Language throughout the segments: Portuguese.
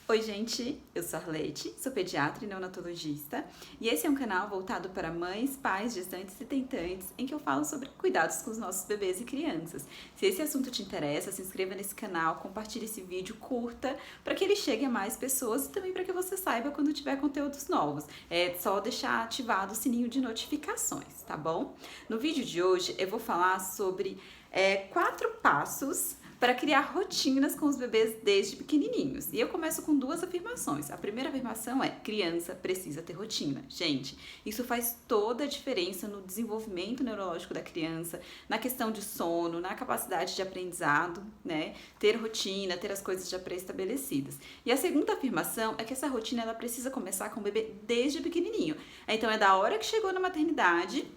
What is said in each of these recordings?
Oi gente, eu sou a Arlete, sou pediatra e neonatologista e esse é um canal voltado para mães, pais, gestantes e tentantes em que eu falo sobre cuidados com os nossos bebês e crianças. Se esse assunto te interessa, se inscreva nesse canal, compartilhe esse vídeo, curta para que ele chegue a mais pessoas e também para que você saiba quando tiver conteúdos novos. É só deixar ativado o sininho de notificações, tá bom? No vídeo de hoje eu vou falar sobre 4 passos para criar rotinas com os bebês desde pequenininhos. E eu começo com 2 afirmações. A primeira afirmação é: criança precisa ter rotina. Gente, isso faz toda a diferença no desenvolvimento neurológico da criança, na questão de sono, na capacidade de aprendizado, né? Ter rotina, ter as coisas já pré-estabelecidas. E a segunda afirmação é que essa rotina ela precisa começar com o bebê desde pequenininho. Então é da hora que chegou na maternidade,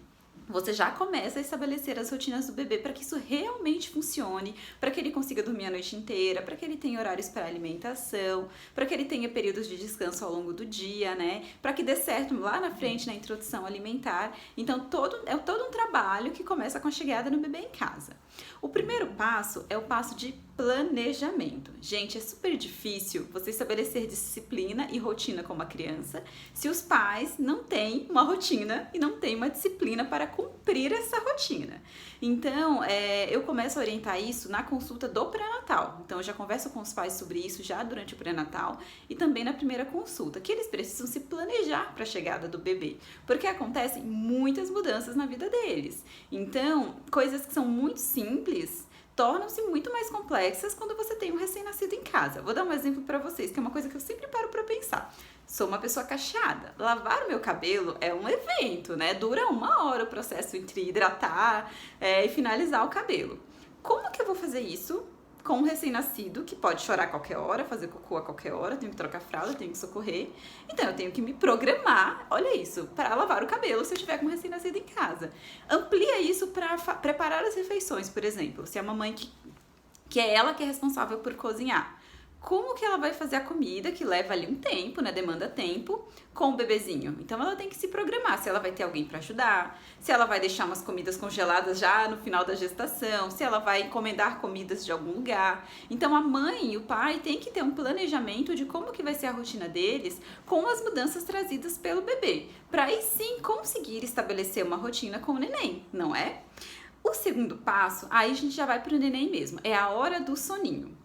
você já começa a estabelecer as rotinas do bebê para que isso realmente funcione, para que ele consiga dormir a noite inteira, para que ele tenha horários para alimentação, para que ele tenha períodos de descanso ao longo do dia, né? Para que dê certo lá na frente na introdução alimentar. Então, é todo um trabalho que começa com a chegada no bebê em casa. O primeiro passo é o passo de planejamento. Gente, é super difícil você estabelecer disciplina e rotina com uma criança se os pais não têm uma rotina e não têm uma disciplina para cumprir essa rotina. Então, eu começo a orientar isso na consulta do pré-natal. Então, eu já converso com os pais sobre isso já durante o pré-natal e também na primeira consulta, que eles precisam se planejar para a chegada do bebê, porque acontecem muitas mudanças na vida deles. Então, coisas que são muito simples tornam-se muito mais complexas quando você tem um recém-nascido em casa. Vou dar um exemplo para vocês, que é uma coisa que eu sempre paro para pensar. Sou uma pessoa cacheada. Lavar o meu cabelo é um evento, né? Dura 1 hora o processo entre hidratar e finalizar o cabelo. Como que eu vou fazer isso com um recém-nascido que pode chorar a qualquer hora, fazer cocô a qualquer hora, tenho que trocar fralda, tenho que socorrer. Então eu tenho que me programar, olha isso, para lavar o cabelo se eu tiver com um recém-nascido em casa. Amplia isso para preparar as refeições, por exemplo. Se é uma mãe que é ela que é responsável por cozinhar, como que ela vai fazer a comida, que leva ali um tempo, né, demanda tempo, com o bebezinho? Então ela tem que se programar, se ela vai ter alguém para ajudar, se ela vai deixar umas comidas congeladas já no final da gestação, se ela vai encomendar comidas de algum lugar. Então a mãe e o pai têm que ter um planejamento de como que vai ser a rotina deles com as mudanças trazidas pelo bebê, para aí sim conseguir estabelecer uma rotina com o neném, não é? O segundo passo, aí a gente já vai para o neném mesmo, é a hora do soninho.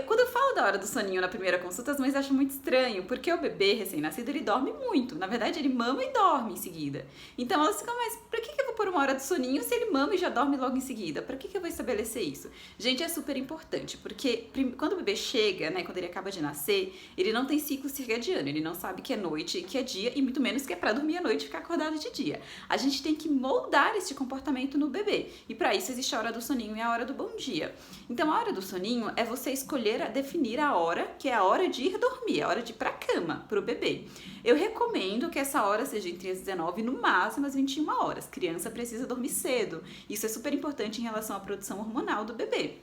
Quando eu falo da hora do soninho na primeira consulta, as mães acham muito estranho, porque o bebê recém-nascido, ele dorme muito. Na verdade, ele mama e dorme em seguida. Então elas ficam, mas pra que eu vou pôr 1 hora de soninho se ele mama e já dorme logo em seguida? Pra que eu vou estabelecer isso? Gente, é super importante, porque quando o bebê chega, né, quando ele acaba de nascer, ele não tem ciclo circadiano, ele não sabe que é noite e que é dia, e muito menos que é pra dormir à noite e ficar acordado de dia. A gente tem que moldar esse comportamento no bebê, e pra isso existe a hora do soninho e a hora do bom dia. Então a hora do soninho é você definir a hora, que é a hora de ir dormir, a hora de ir pra cama pro bebê. Eu recomendo que essa hora seja entre as 19 e no máximo as 21 horas. Criança precisa dormir cedo. Isso é super importante em relação à produção hormonal do bebê.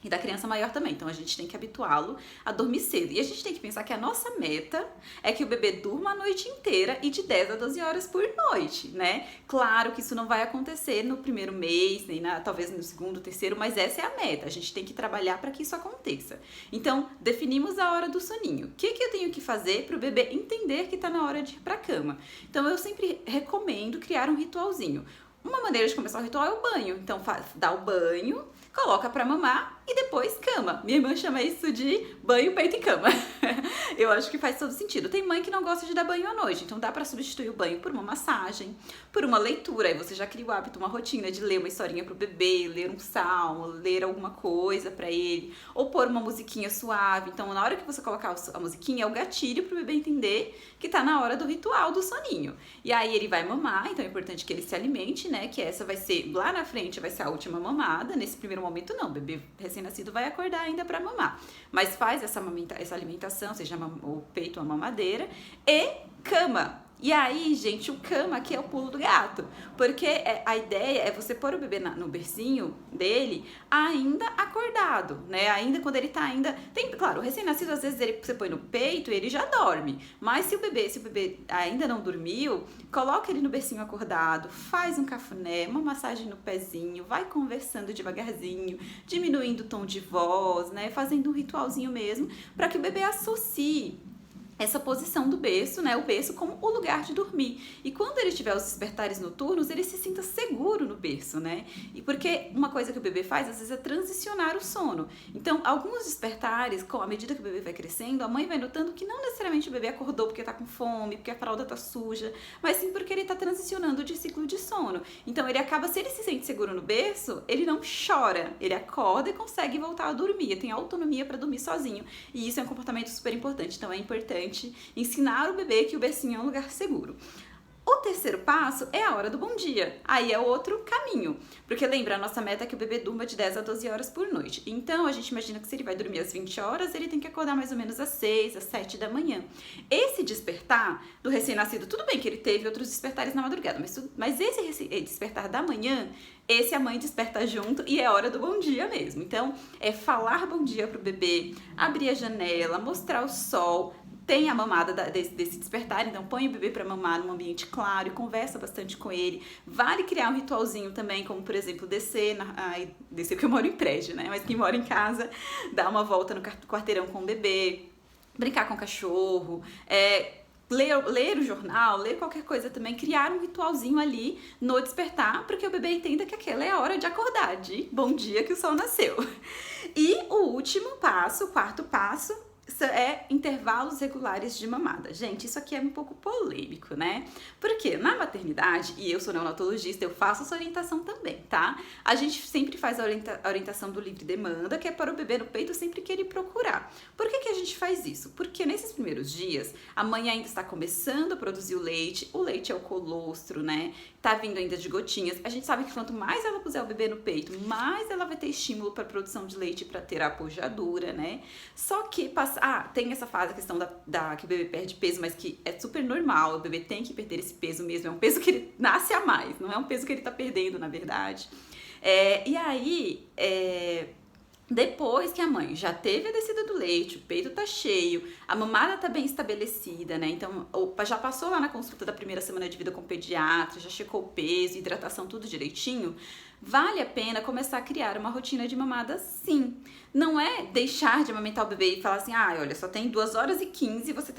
E da criança maior também, então a gente tem que habituá-lo a dormir cedo. E a gente tem que pensar que a nossa meta é que o bebê durma a noite inteira e de 10 a 12 horas por noite, né? Claro que isso não vai acontecer no primeiro mês, nem talvez no segundo, terceiro, mas essa é a meta. A gente tem que trabalhar para que isso aconteça. Então, definimos a hora do soninho. O que eu tenho que fazer para o bebê entender que está na hora de ir para a cama? Então, eu sempre recomendo criar um ritualzinho. Uma maneira de começar o ritual é o banho. Então, dá o banho, coloca pra mamar e depois cama. Minha irmã chama isso de banho, peito e cama. Eu acho que faz todo sentido. Tem mãe que não gosta de dar banho à noite, então dá pra substituir o banho por uma massagem, por uma leitura. Aí você já cria o hábito, uma rotina de ler uma historinha pro bebê, ler um salmo, ler alguma coisa pra ele, ou pôr uma musiquinha suave. Então, na hora que você colocar a musiquinha, é o gatilho pro bebê entender que tá na hora do ritual do soninho. E aí ele vai mamar, então é importante que ele se alimente, né? Que essa vai ser, lá na frente, vai ser a última mamada. Nesse primeiro momento, não. O bebê recém-nascido vai acordar ainda pra mamar. Mas faz essa alimentação, seja o peito, uma mamadeira, e cama. E aí, gente, o cama aqui é o pulo do gato, porque a ideia é você pôr o bebê no bercinho dele ainda acordado, né? Ainda quando ele tá claro, o recém-nascido às vezes você põe no peito e ele já dorme, mas se o bebê ainda não dormiu, coloca ele no bercinho acordado, faz um cafuné, uma massagem no pezinho, vai conversando devagarzinho, diminuindo o tom de voz, né? Fazendo um ritualzinho mesmo, para que o bebê associe essa posição do berço, né, o berço como o lugar de dormir. E quando ele tiver os despertares noturnos, ele se sinta seguro no berço, né? E porque uma coisa que o bebê faz, às vezes, é transicionar o sono. Então, alguns despertares, à medida que o bebê vai crescendo, a mãe vai notando que não necessariamente o bebê acordou porque tá com fome, porque a fralda tá suja, mas sim porque ele tá transicionando de ciclo de sono. Então, se ele se sente seguro no berço, ele não chora, ele acorda e consegue voltar a dormir, tem autonomia para dormir sozinho. E isso é um comportamento super importante. Então, é importante ensinar o bebê que o bercinho é um lugar seguro. O terceiro passo é a hora do bom dia. Aí é outro caminho. Porque lembra, a nossa meta é que o bebê durma de 10 a 12 horas por noite. Então, a gente imagina que se ele vai dormir às 20 horas, ele tem que acordar mais ou menos às 6, às 7 da manhã. Esse despertar do recém-nascido, tudo bem que ele teve outros despertares na madrugada, mas esse despertar da manhã, esse a mãe desperta junto e é hora do bom dia mesmo. Então, é falar bom dia pro bebê, abrir a janela, mostrar o sol. Tem a mamada desse despertar, então põe o bebê para mamar num ambiente claro e conversa bastante com ele. Vale criar um ritualzinho também, como por exemplo, descer porque eu moro em prédio, né? Mas quem mora em casa, dar uma volta no quarteirão com o bebê, brincar com o cachorro, ler o jornal, ler qualquer coisa também, criar um ritualzinho ali no despertar, porque o bebê entenda que aquela é a hora de acordar, de bom dia que o sol nasceu. E o último passo, o quarto passo, é intervalos regulares de mamada. Gente, isso aqui é um pouco polêmico, né? Porque na maternidade, e eu sou neonatologista, eu faço essa orientação também, tá? A gente sempre faz a orientação do livre demanda, que é para o bebê no peito sempre que ele procurar. Por que a gente faz isso? Porque nesses primeiros dias, a mãe ainda está começando a produzir o leite é o colostro, né? Tá vindo ainda de gotinhas. A gente sabe que quanto mais ela puser o bebê no peito, mais ela vai ter estímulo para produção de leite para ter a pojadura, né? Só que tem essa fase, a questão que o bebê perde peso, mas que é super normal, o bebê tem que perder esse peso mesmo, é um peso que ele nasce a mais, não é um peso que ele tá perdendo, na verdade. E aí, depois que a mãe já teve a descida do leite, o peito tá cheio, a mamada tá bem estabelecida, né? Então, já passou lá na consulta da primeira semana de vida com o pediatra, já checou o peso, hidratação, tudo direitinho, vale a pena começar a criar uma rotina de mamada sim. Não é deixar de amamentar o bebê e falar assim, olha, só tem 2h15, você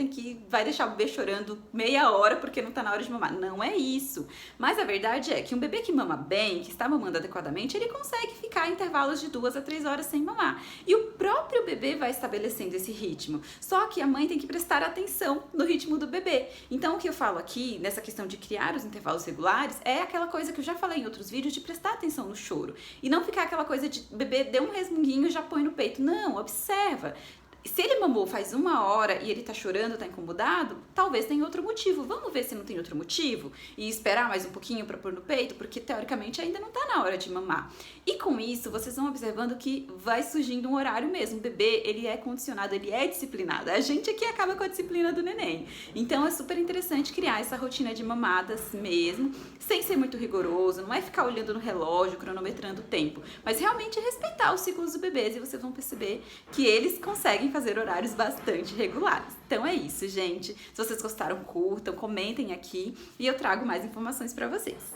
vai deixar o bebê chorando meia hora porque não tá na hora de mamar. Não é isso. Mas a verdade é que um bebê que mama bem, que está mamando adequadamente, ele consegue ficar em intervalos de 2 a 3 horas sem mamar. E o próprio bebê vai estabelecendo esse ritmo. Só que a mãe tem que prestar atenção no ritmo do bebê. Então, o que eu falo aqui, nessa questão de criar os intervalos regulares, é aquela coisa que eu já falei em outros vídeos, de prestar atenção no choro. E não ficar aquela coisa de bebê deu um resmunguinho, já põe no peito. Não, observa. Se ele mamou faz 1 hora e ele tá chorando, tá incomodado, talvez tenha outro motivo. Vamos ver se não tem outro motivo e esperar mais um pouquinho para pôr no peito, porque teoricamente ainda não tá na hora de mamar. E com isso, vocês vão observando que vai surgindo um horário mesmo. O bebê, ele é condicionado, ele é disciplinado. A gente aqui acaba com a disciplina do neném. Então é super interessante criar essa rotina de mamadas mesmo, sem ser muito rigoroso, não é ficar olhando no relógio, cronometrando o tempo, mas realmente respeitar os ciclos dos bebês e vocês vão perceber que eles conseguem fazer horários bastante regulares. Então é isso, gente. Se vocês gostaram, curtam, comentem aqui e eu trago mais informações para vocês.